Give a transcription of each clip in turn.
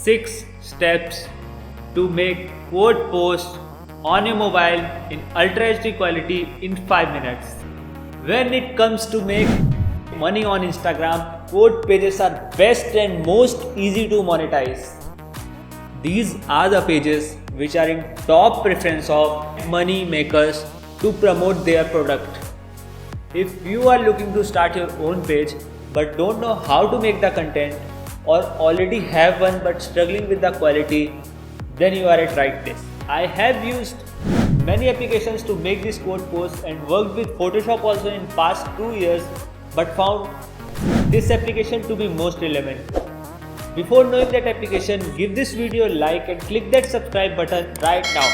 6 steps to make quote post on your mobile in Ultra HD quality in 5 minutes. When it comes to make money on Instagram, quote pages are best and most easy to monetize. These are the pages which are in top preference of money makers to promote their product. If you are looking to start your own page but don't know how to make the content, or already have one but struggling with the quality, then you are at right place. I have used many applications to make this quote post and worked with Photoshop also in past 2 years, but found this application to be most relevant. Before knowing that application, give this video a like and click that subscribe button right now.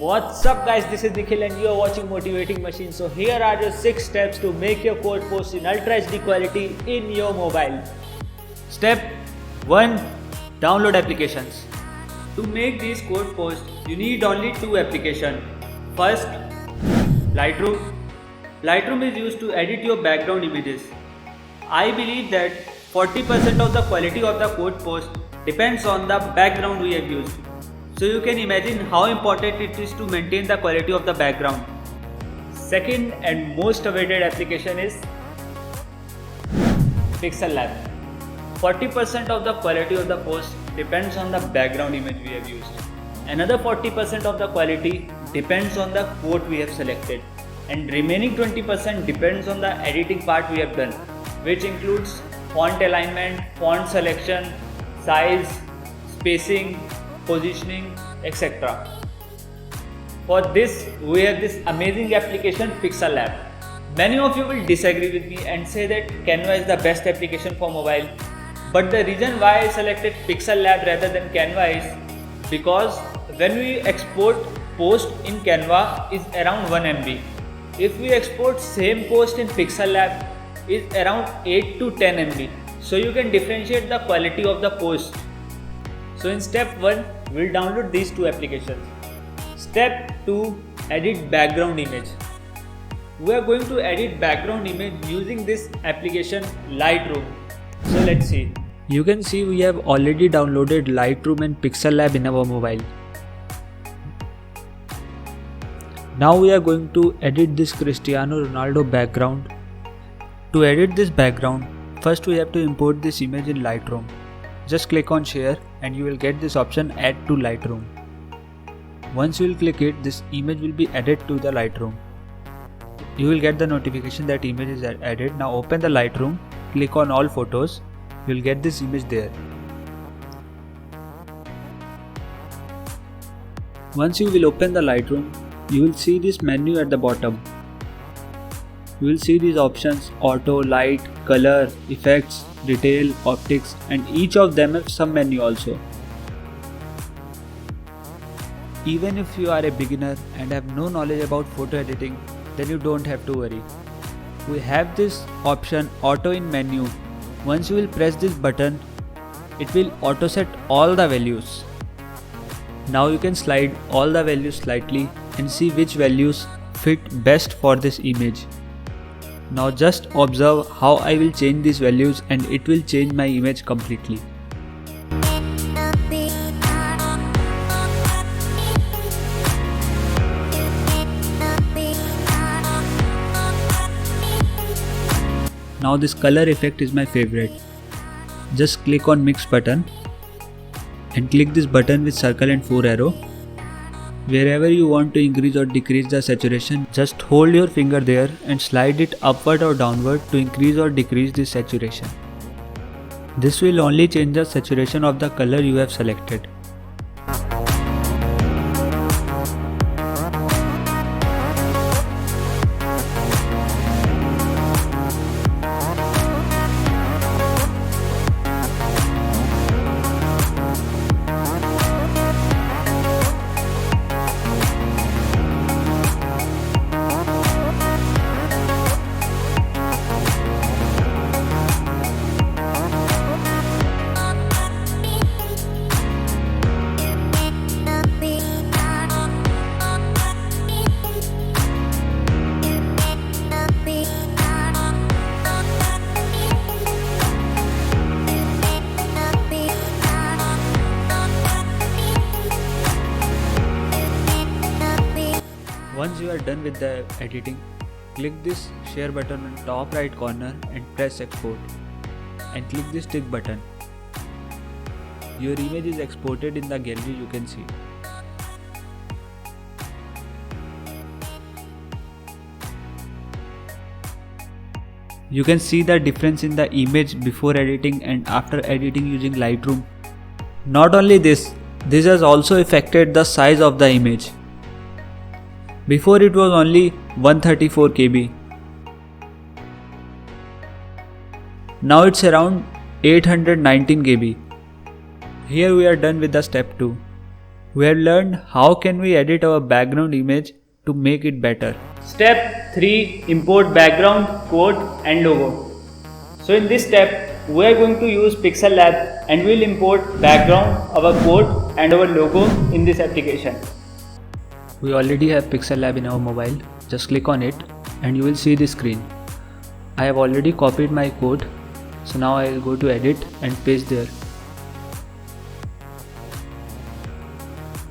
What's up guys, this is Nikhil and you are watching Motivating Machine. So here are your 6 steps to make your quote post in Ultra HD quality in your mobile. Step 1. Download applications. To make these quote posts, you need only 2 applications. First, Lightroom. Lightroom is used to edit your background images. I believe that 40% of the quality of the quote post depends on the background we have used. So you can imagine how important it is to maintain the quality of the background. Second and most awaited application is Pixel Lab. 40% of the quality of the post depends on the background image we have used. Another 40% of the quality depends on the quote we have selected, and remaining 20% depends on the editing part we have done, which includes font alignment, font selection, size, spacing, positioning, etc. For this, we have this amazing application Pixel Lab. Many of you will disagree with me and say that Canva is the best application for mobile. But the reason why I selected Pixel Lab rather than Canva is because when we export post in Canva is around 1 MB. If we export same post in Pixel Lab is around 8 to 10 MB. So you can differentiate the quality of the post. So in step 1, we'll download these 2 applications. Step 2, edit background image. We are going to edit background image using this application Lightroom. So let's see. You can see we have already downloaded Lightroom and Pixel Lab in our mobile. Now we are going to edit this Cristiano Ronaldo background. To edit this background, first we have to import this image in Lightroom. Just click on share and you will get this option add to Lightroom. Once you will click it, this image will be added to the Lightroom. You will get the notification that image is added. Now open the Lightroom, click on all photos, you will get this image there. Once you will open the Lightroom, you will see this menu at the bottom. You will see these options: auto, light, color, effects, detail, optics, and each of them have some menu also. Even if you are a beginner and have no knowledge about photo editing, then you don't have to worry. We have this option auto in menu. Once you will press this button, it will auto set all the values. Now you can slide all the values slightly and see which values fit best for this image. Now just observe how I will change these values and it will change my image completely. Now this color effect is my favorite. Just click on mix button and click this button with circle and 4 arrow. Wherever you want to increase or decrease the saturation, just hold your finger there and slide it upward or downward to increase or decrease the saturation. This will only change the saturation of the color you have selected. Once you are done with the editing, click this share button on top right corner and press export, and click this tick button. Your image is exported in the gallery, you can see. You can see the difference in the image before editing and after editing using Lightroom. Not only this has also affected the size of the image. Before it was only 134 KB. Now it's around 819 KB. Here we are done with the step 2. We have learned how can we edit our background image to make it better. Step 3. Import background, quote and logo. So in this step, we are going to use Pixel Lab and we will import background, our quote and our logo in this application. We already have Pixel Lab in our mobile. Just click on it and you will see the screen. I have already copied my code. So now I will go to edit and paste there.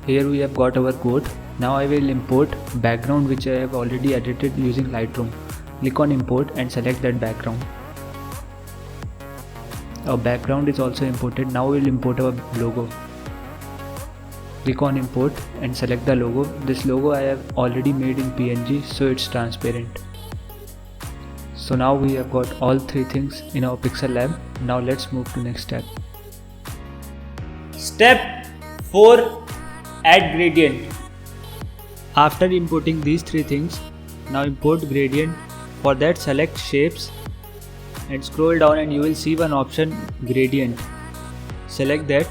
Here we have got our code. Now I will import background which I have already edited using Lightroom. Click on import and select that background. Our background is also imported. Now we will import our logo. Click on import and select the logo. This logo I have already made in PNG, so it's transparent. So now we have got all 3 things in our Pixel Lab. Now let's move to next step. Step 4. Add gradient. After importing these 3 things, now import gradient. For that, select shapes and scroll down and you will see one option, gradient. Select that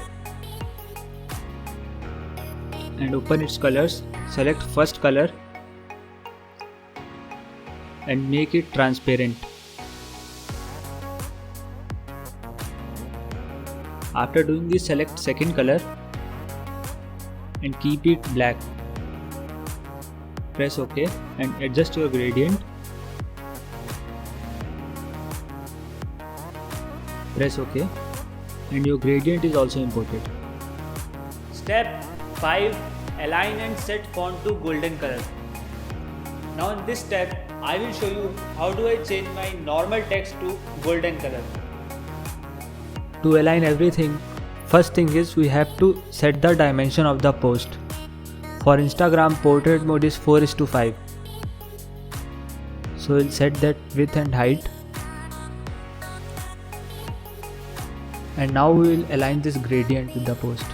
and open its colors. Select first color and make it transparent. After doing this, select second color and keep it black. Press OK and adjust your gradient. Press OK and your gradient is also imported. Step 5. Align and set font to golden color. Now in this step, I will show you how do I change my normal text to golden color. To align everything, first thing is we have to set the dimension of the post. For Instagram, portrait mode is 4:5. So we'll set that width and height. And now we will align this gradient with the post.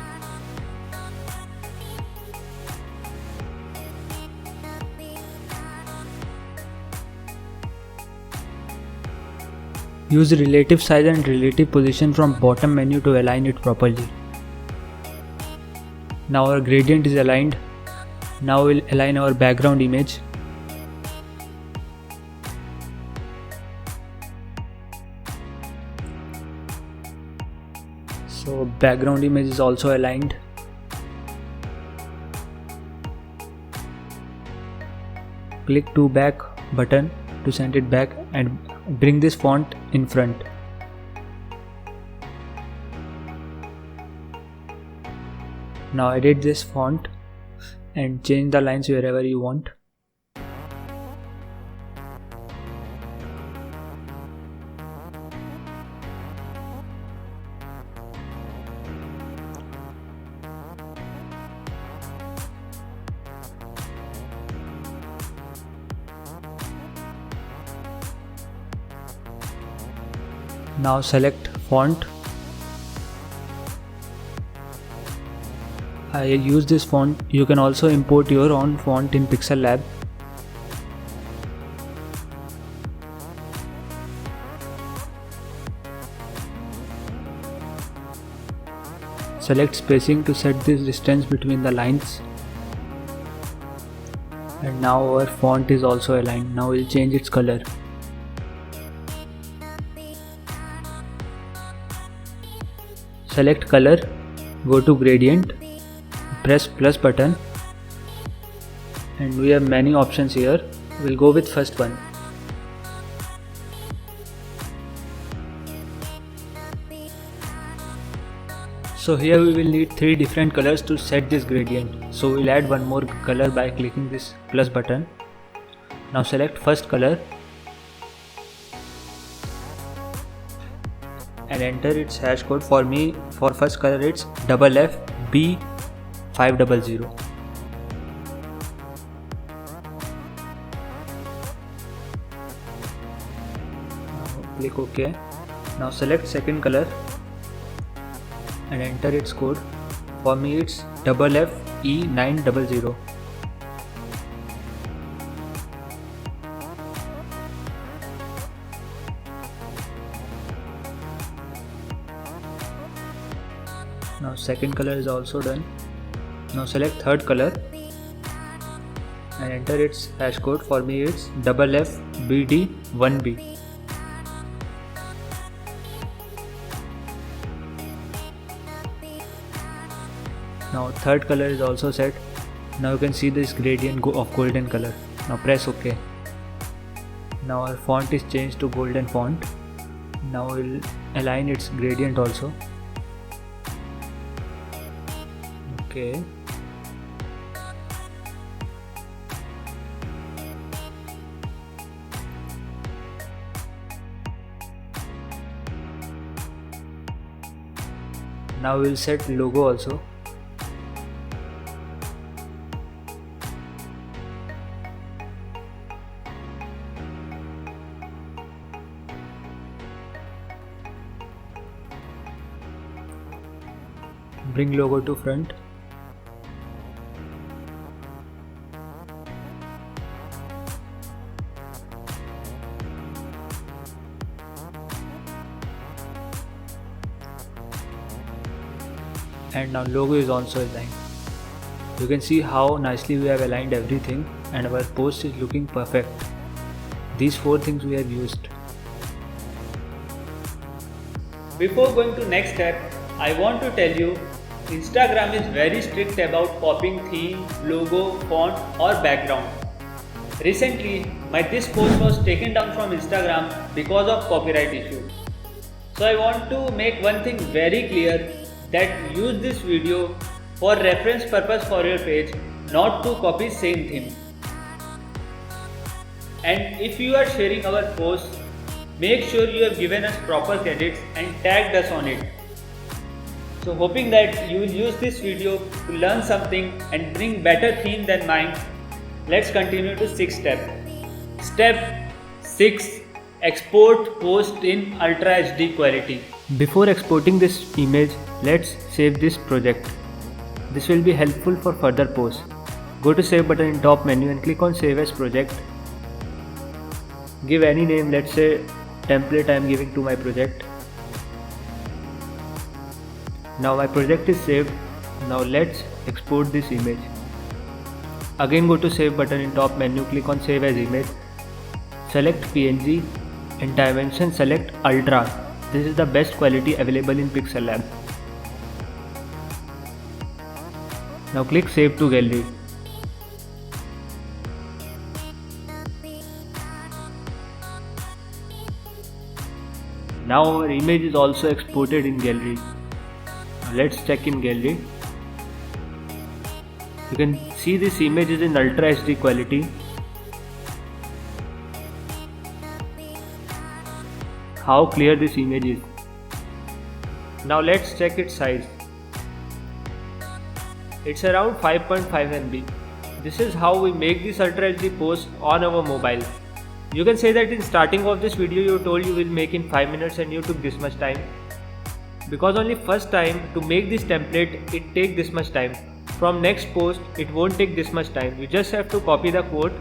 Use relative size and relative position from bottom menu to align it properly. Now our gradient is aligned. Now we'll align our background image. So background image is also aligned. Click to back button to send it back and bring this font in front. Now edit this font and change the lines wherever you want. Now select font. I use this font. You can also import your own font in Pixel Lab. Select spacing to set this distance between the lines. And now our font is also aligned. Now we'll change its color. Select color, go to gradient, press plus button, and we have many options here. We'll go with first one. So here we will need 3 different colors to set this gradient. So we'll add one more color by clicking this plus button. Now select first color and enter its hash code. For me, for first color it's FFB500. Click OK. Now select second color and enter its code. For me it's FFE900. Now second color is also done. Now select third color and enter its hash code. For me it's FFBD1B. Now third color is also set. Now you can see this gradient of golden color. Now press OK. Now our font is changed to golden font. Now we'll align its gradient also. Okay. Now we'll set logo also. Bring logo to front. And now logo is also aligned. You can see how nicely we have aligned everything and our post is looking perfect. These 4 things we have used. Before going to next step, I want to tell you Instagram is very strict about copying theme, logo, font or background. Recently, this post was taken down from Instagram because of copyright issue. So I want to make one thing very clear, that use this video for reference purpose for your page, not to copy same theme. And if you are sharing our post, make sure you have given us proper credits and tagged us on it. So hoping that you will use this video to learn something and bring better theme than mine. Let's continue to 6th step. Step 6. Export post in Ultra HD quality. Before exporting this image, let's save this project. This will be helpful for further posts. Go to save button in top menu and click on save as project. Give any name, let's say template I am giving to my project. Now my project is saved. Now let's export this image. Again go to save button in top menu, click on save as image. Select PNG and dimension select Ultra. This is the best quality available in Pixel Lab. Now click save to gallery. Now our image is also exported in gallery. Let's check in gallery. You can see this image is in Ultra HD quality. How clear this image is. Now let's check its size. It's around 5.5 MB. This is how we make this Ultra HD post on our mobile. You can say that in starting of this video you told you will make in 5 minutes and you took this much time. Because only first time to make this template it take this much time. From next post it won't take this much time. You just have to copy the code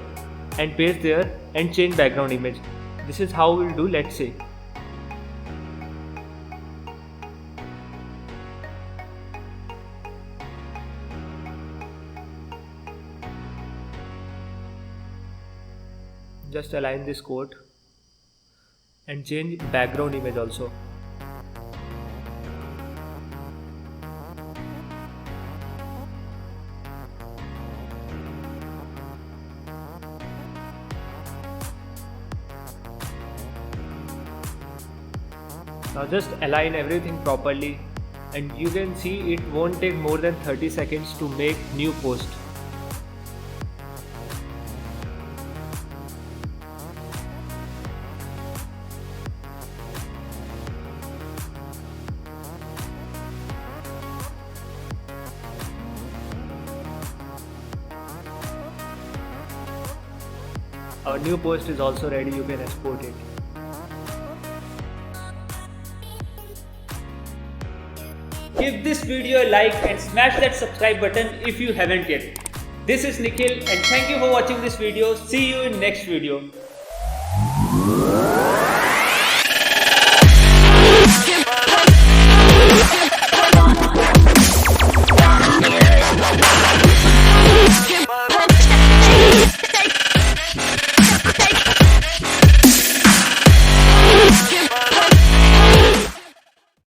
and paste there and change background image. This is how we'll do, let's say. Just align this code and change background image also. Now just align everything properly and you can see it won't take more than 30 seconds to make new post. Our new post is also ready, you can export it. Give this video a like and smash that subscribe button if you haven't yet. This is Nikhil and thank you for watching this video. See you in next video.